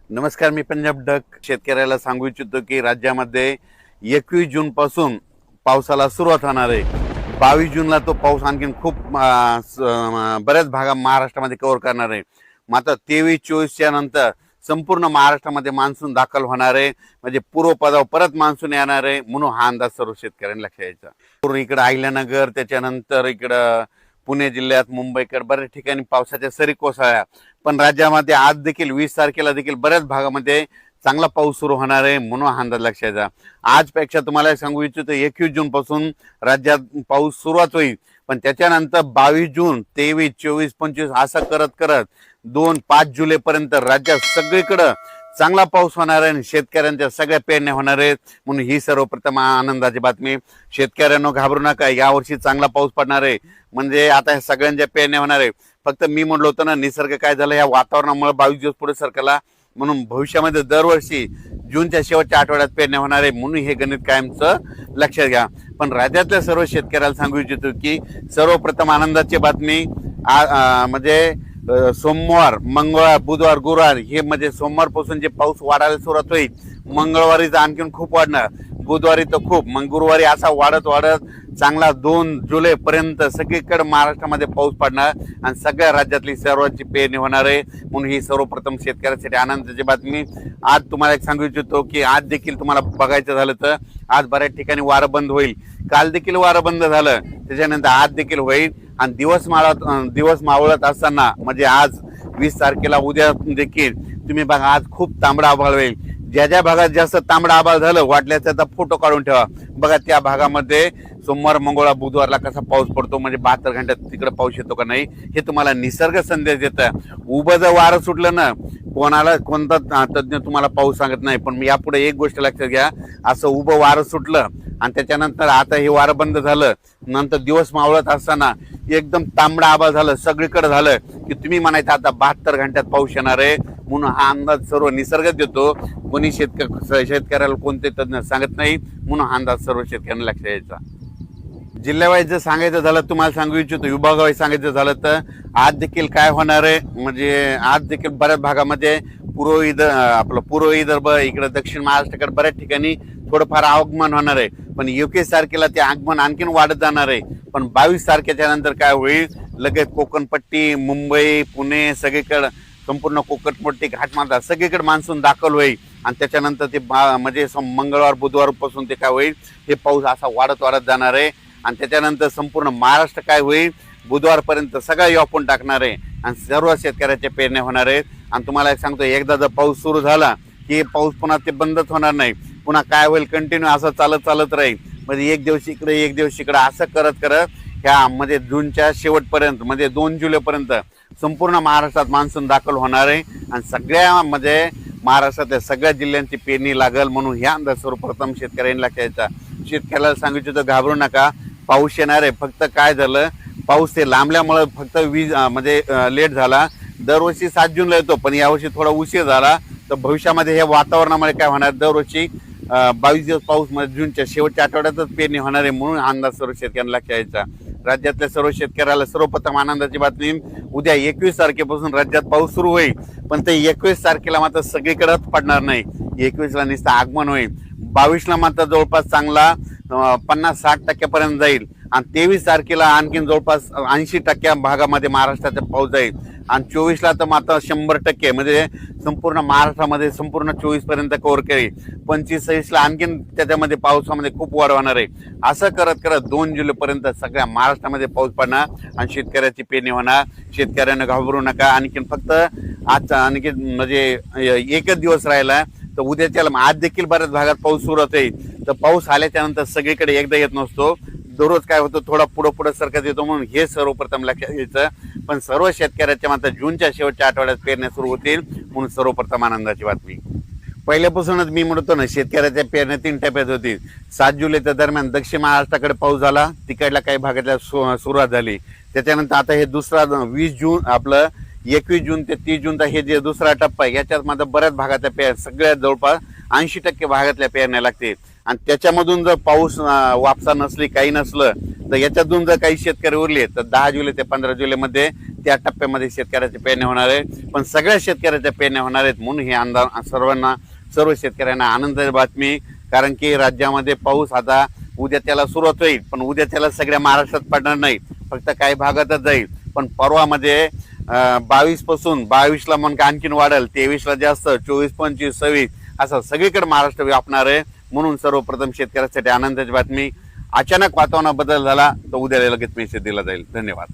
नमस्कार, मी पंजाब डक शेतकऱ्याला सांगू इच्छितो की राज्यामध्ये 21 जून पासून पावसाला सुरुवात होणार आहे. 22 जूनला तो पाऊस आणखीन खूप बऱ्याच भागा महाराष्ट्रामध्ये कव्हर करणार आहे. मात्र 23-24च्या नंतर संपूर्ण महाराष्ट्रामध्ये मान्सून दाखल होणार आहे. म्हणजे पूर्वपदावर परत मान्सून येणार आहे, म्हणून हा अंदाज सर्व शेतकऱ्यांनी लक्षात घ्यायचा. पूर्ण इकडे अहिल्यानगर, त्याच्यानंतर इकडं पुणे जिल्ह्यात, मुंबईकडे बऱ्याच ठिकाणी पावसाच्या सरी कोसळल्या. पण राज्यामध्ये आज देखील 20 तारखेला देखील बऱ्याच भागामध्ये चांगला पाऊस सुरू होणार आहे, म्हणून हा अंदाज लक्षात घ्यायचा. आजपेक्षा तुम्हाला सांगू इच्छितो 21 जून पासून राज्यात पाऊस सुरुवात होईल. पण त्याच्यानंतर 22 जून, 23, 24, 25 असं करत करत 2-5 जुलैपर्यंत राज्यात सगळीकडं चांगला पाऊस होणार आहे आणि शेतकऱ्यांच्या सगळ्या पेरण्या होणार आहेत. म्हणून ही सर्वप्रथम आनंदाची बातमी. शेतकऱ्यांनो, घाबरू नका, यावर्षी चांगला पाऊस पडणार आहे. म्हणजे आता ह्या सगळ्यांच्या पेरण्या होणार आहे. फक्त मी म्हणलो होतं ना, निसर्ग काय झालं, ह्या वातावरणामुळे 22 दिवस पुढे सरकला, म्हणून भविष्यामध्ये दरवर्षी जूनच्या शेवटच्या आठवड्यात पेरण्या होणार आहे. म्हणून हे गणित कायमचं लक्षात घ्या. पण राज्यातल्या सर्व शेतकऱ्याला सांगू इच्छितो की सर्वप्रथम आनंदाची बातमी, म्हणजे सोमवार, मंगळवार, बुधवार, गुरुवार हे म्हणजे सोमवारपासून जे पाऊस वाढायला सुरुवात होईल. मंगळवारी तर आणखीन खूप वाढणार, बुधवारी तर खूप, मग गुरुवारी असा वाढत वाढत चांगला 2 जुलैपर्यंत सगळीकडे महाराष्ट्रामध्ये पाऊस पडणार आणि सगळ्या राज्यातली सर्वांची पेरणी होणार आहे. म्हणून ही सर्वप्रथम शेतकऱ्यांसाठी आनंदाची बातमी. आज तुम्हाला एक सांगू इच्छितो की आज देखील तुम्हाला बघायचं झालं तर आज बऱ्याच ठिकाणी वारं बंद होईल. काल देखील वारं बंद झालं, त्याच्यानंतर आज देखील होईल. आणि दिवस मावळत असताना म्हणजे आज 20 तारखेला उद्या देखील तुम्ही बघा, आज खूप तांबडा आभाळ होईल. ज्या ज्या भागात जास्त तांबडा आभाळ झालं, वाटल्यास त्याचा फोटो काढून ठेवा. बघा त्या भागामध्ये सोमवार, मंगळवार, बुधवारला कसा पाऊस पडतो, म्हणजे 72 घंट्यात तिकडे पाऊस येतो का नाही, हे तुम्हाला निसर्ग संदेश देतं. उभं जर वारं सुटलं ना, कोणता तज्ञ तुम्हाला पाऊस सांगत नाही. पण यापुढे एक गोष्ट लक्षात घ्या, असं उभं वारं सुटलं आणि त्याच्यानंतर आता हे वारं बंद झालं, नंतर दिवस मावळत असताना एकदम तांबडा आभाळ झालं, सगळीकडे झालं की तुम्ही म्हणायचं आता 72 घंट्यात पाऊस येणार आहे. म्हणून हा अंदाज सर्व निसर्ग देतो. कोणी शेतकऱ्याला कोणते तज्ञ सांगत नाही. म्हणून हा अंदाज सर्व शेतकऱ्यांना लक्षात द्यायचा. जिल्ह्यावाईज जर सांगायचं झालं, तुम्हाला सांगू इच्छितो, विभागावाईज सांगायचं झालं तर आज देखील काय होणार आहे, म्हणजे आज देखील बऱ्याच भागामध्ये पूर्व विदर्भ, इकडे दक्षिण महाराष्ट्राकडे बऱ्याच ठिकाणी थोडंफार आगमन होणार आहे. पण 21 तारखेला ते आगमन आणखीन वाढत जाणार आहे. पण 22 तारखेच्या नंतर काय होईल, लगेच कोकणपट्टी, मुंबई, पुणे, सगळीकडे संपूर्ण कोकणपट्टी, घाटमाथा सगळीकडे मान्सून दाखल होईल. आणि त्याच्यानंतर ते म्हणजे मंगळवार, बुधवार पासून ते काय होईल, हे पाऊस असा वाढत वाढत जाणार आहे. आणि त्याच्यानंतर संपूर्ण महाराष्ट्र काय होईल, बुधवारपर्यंत सगळं व्यापून टाकणार आहे आणि सर्व शेतकऱ्याच्या पेरण्या होणार आहेत. आणि तुम्हाला एक सांगतो, एकदा जर पाऊस सुरू झाला की पाऊस पुन्हा ते बंदच होणार नाही. पुन्हा काय होईल, कंटिन्यू असं चालत राहील. म्हणजे एक दिवस इकडे एक दिवस इकडे असं करत करत ह्या म्हणजे जूनच्या शेवटपर्यंत म्हणजे 2 जुलैपर्यंत संपूर्ण महाराष्ट्रात मान्सून दाखल होणार आहे. आणि सगळ्या म्हणजे महाराष्ट्रातल्या सगळ्या जिल्ह्यांची पेरणी लागल. म्हणून ह्या अंदाज सर्वप्रथम शेतकऱ्यांनी लक्षात घ्यायचा. शेतकऱ्याला सांगितलं तर घाबरू नका, पाऊस येणार आहे. फक्त काय झालं, पाऊस ते लांबल्यामुळे फक्त म्हणजे लेट झाला. दरवर्षी 7 जूनला येतो, पण यावर्षी थोडा उशीर झाला. तर भविष्यामध्ये हे वातावरणामुळे काय होणार, दरवर्षी 22 दिवस पाऊस म्हणजे जूनच्या शेवटच्या आठवड्यातच पेरणी होणार आहे. म्हणून अंदाज सर्व शेतकऱ्यांना लक्षात घ्यायचा. राज्यातल्या सर्व शेतकऱ्याला सर्वप्रथम आनंदाची बातमी, उद्या 21 तारखेपासून राज्यात पाऊस सुरू होईल. पण ते 21 तारखेला मात्र सगळीकडेच पडणार नाही. 21ला नुसतं आगमन होईल. 22ला मात्र जवळपास चांगला 50-60% जाईल. आणि 23 तारखेला आणखीन जवळपास 80% भागामध्ये महाराष्ट्राचा पाऊस जाईल. आणि 24ला तर मात्र 100% म्हणजे संपूर्ण महाराष्ट्रामध्ये संपूर्ण 24पर्यंत कव्हर करेल. 25-26ला आणखीन त्याच्यामध्ये पावसामध्ये खूप वाढ होणार आहे. असं करत करत 2 जुलैपर्यंत सगळ्या महाराष्ट्रामध्ये पाऊस पडणार आणि शेतकऱ्याची पेरणी होणार. शेतकऱ्यांना घाबरू नका. आणखीन फक्त आजचा आणखीन म्हणजे एकच दिवस राहिला, तर उद्याच्याला आज देखील बऱ्याच भागात पाऊस सुरू होईल. तर पाऊस आल्याच्या नंतर सगळीकडे एकदा येत नसतो, दररोज काय होतं, थोडा पुढे सरकत येतो. म्हणून हे सर्वप्रथम लक्षात घ्यायचं. पण सर्व शेतकऱ्याच्या मात्र जूनच्या शेवटच्या आठवड्यात पेरण्या सुरू होतील. म्हणून सर्वप्रथम आनंदाची बातमी. पहिल्यापासूनच मी म्हणतो ना, शेतकऱ्याच्या पेरण्या 3 टप्प्यात होतील. 7 जुलैच्या दरम्यान दक्षिण महाराष्ट्राकडे पाऊस झाला, तिकडल्या काही भागातल्या सुरुवात झाली. त्याच्यानंतर आता हे दुसरा 21 जून ते 30 जूनचा हे जे दुसरा टप्पा आहे, याच्यात मात्र बऱ्याच भागातल्या पेरण्या सगळ्यात जवळपास 80% भागातल्या पेरण्या लागतील. आणि त्याच्यामधून जर पाऊस वापसा नसली, काही नसलं, तर याच्यातून जर काही शेतकरी उरले तर 10 जुलै ते 15 जुलैमध्ये त्या टप्प्यामध्ये शेतकऱ्याच्या पेरण्या होणार आहे, पण सगळ्या शेतकऱ्याच्या पेरण्या होणार आहेत म्हणून हे सर्व शेतकऱ्यांना आनंदाची बातमी. कारण की राज्यामध्ये पाऊस आता उद्या त्याला सुरुवात होईल, पण उद्या त्याला सगळ्या महाराष्ट्रात पडणार नाही, फक्त काही भागातच जाईल. पण परवामध्ये 22 पासून 22ला मग आणखीन वाढेल, 23ला जास्त, 24, 25, 26 असं सगळीकडे महाराष्ट्र व्यापणार आहे. म्हणून सर्वप्रथम शेतकऱ्यासाठी आनंदाची बातमी. अचानक वातावरणात बदल झाला तर उद्या लगेच मेसेज दिला जाईल. धन्यवाद.